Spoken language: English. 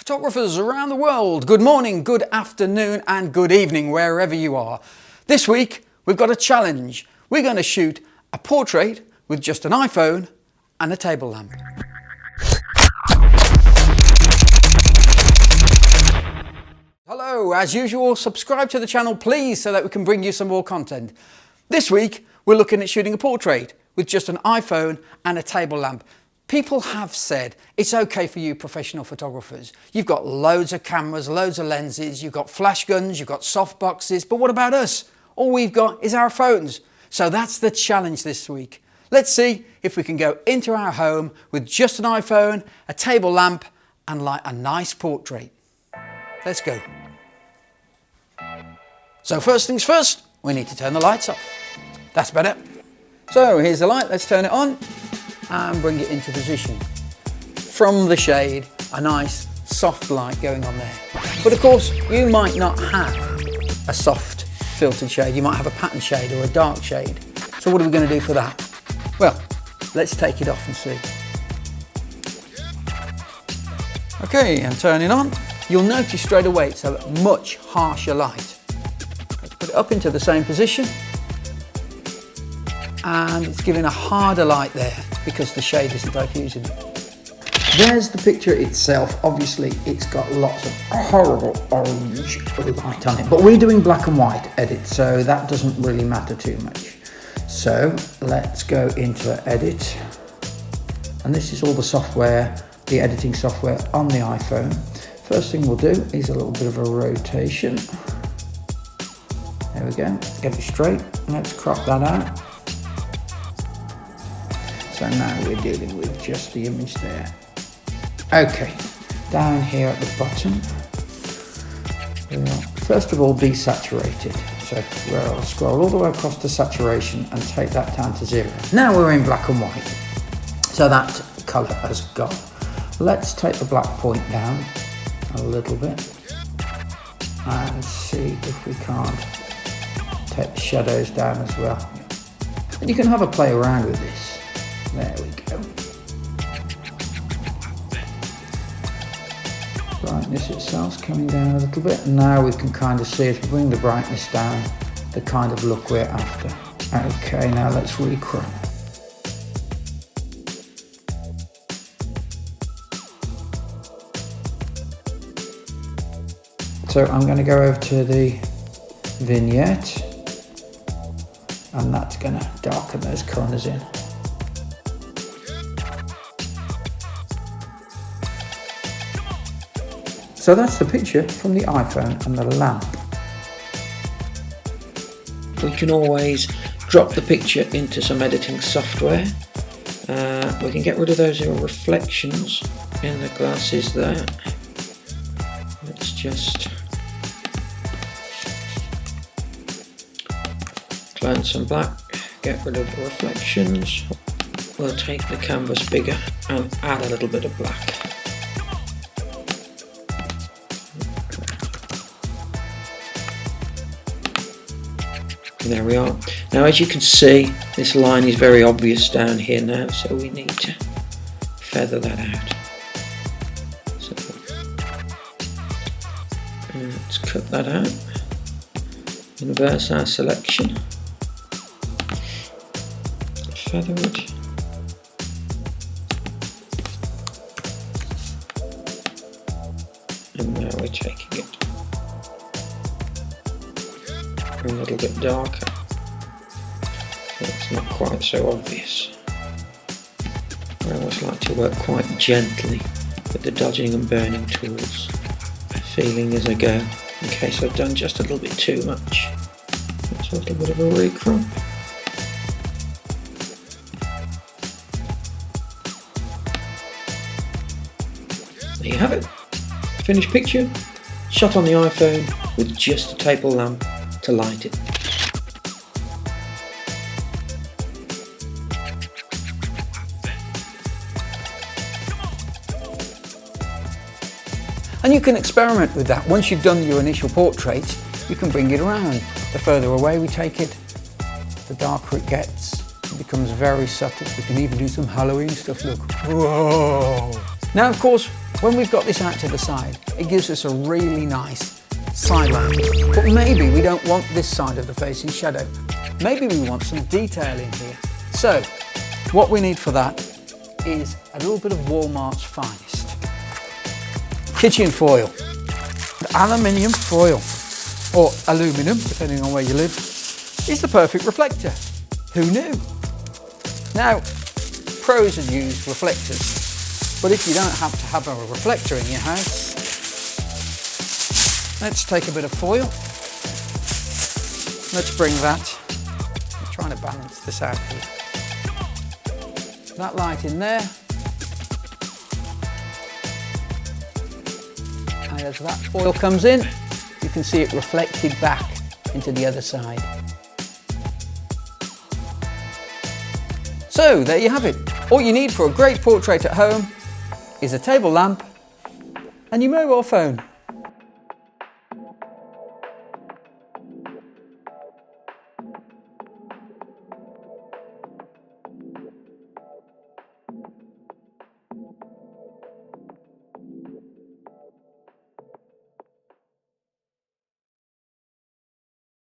Photographers around the world, good morning, good afternoon and good evening wherever you are. This week we've got a challenge. We're going to shoot a portrait with just an iPhone and a table lamp. Hello, as usual, subscribe to the channel please so that we can bring you some more content. This week we're looking at shooting a portrait with just an iPhone and a table lamp. People have said it's okay for you professional photographers. You've got loads of cameras, loads of lenses, you've got flash guns, you've got soft boxes, but what about us? All we've got is our phones. So that's the challenge this week. Let's see if we can go into our home with just an iPhone, a table lamp and light a nice portrait. Let's go. So first things first, we need to turn the lights off. That's better. So here's the light, let's turn it on and bring it into position. From the shade, a nice soft light going on there. But of course, you might not have a soft filtered shade. You might have a pattern shade or a dark shade. So what are we going to do for that? Well, let's take it off and see. Okay, and turning on. You'll notice straight away it's a much harsher light. Let's put it up into the same position. And it's giving a harder light there because the shade isn't diffusing it. There's the picture itself. Obviously it's got lots of horrible orange light on it, but we're doing black and white edit, so that doesn't really matter too much. So let's go into edit, and this is all the software, the editing software on the iPhone. First thing we'll do is a little bit of a rotation. There we go, get it straight. Let's crop that out. So now we're dealing with just the image there. Okay, down here at the bottom, we'll first of all desaturated. So we'll scroll all the way across to saturation and take that down to 0. Now we're in black and white, so that colour has gone. Let's take the black point down a little bit and see if we can't take the shadows down as well. And you can have a play around with this. There we go. Brightness itself's coming down a little bit. Now we can kind of see as we bring the brightness down, the kind of look we're after. Okay, now let's recrop. So I'm going to go over to the vignette, and that's going to darken those corners in. So that's the picture from the iPhone and the lamp. We can always drop the picture into some editing software. We can get rid of those little reflections in the glasses there. Let's just clone some black, get rid of the reflections. We'll take the canvas bigger and add a little bit of black. There we are. Now as you can see, this line is very obvious down here now, so we need to feather that out. So let's cut that out. Inverse our selection. Feather it. And now we're taking it a little bit darker, so it's not quite so obvious. I always like to work quite gently with the dodging and burning tools, feeling as I go, in case I've done just a little bit too much. That's a little bit of a recrop. There you have it. Finished picture, shot on the iPhone with just a table lamp to light it. And you can experiment with that. Once you've done your initial portrait, you can bring it around. The further away we take it, the darker it gets. It becomes very subtle. We can even do some Halloween stuff, look. Whoa! Now, of course, When we've got this out to the side, it gives us a really nice side light. But maybe we don't want this side of the face in shadow. Maybe we want some detail in here. So what we need for that is a little bit of Walmart's finest. Kitchen foil, aluminium foil, or aluminum, depending on where you live, is the perfect reflector. Who knew? Now, pros have used reflectors, but if you don't have to have a reflector in your house, let's take a bit of foil. Let's bring that, I'm trying to balance this out here. That light in there. And as that foil comes in, you can see it reflected back into the other side. So there you have it. All you need for a great portrait at home is a table lamp and your mobile phone.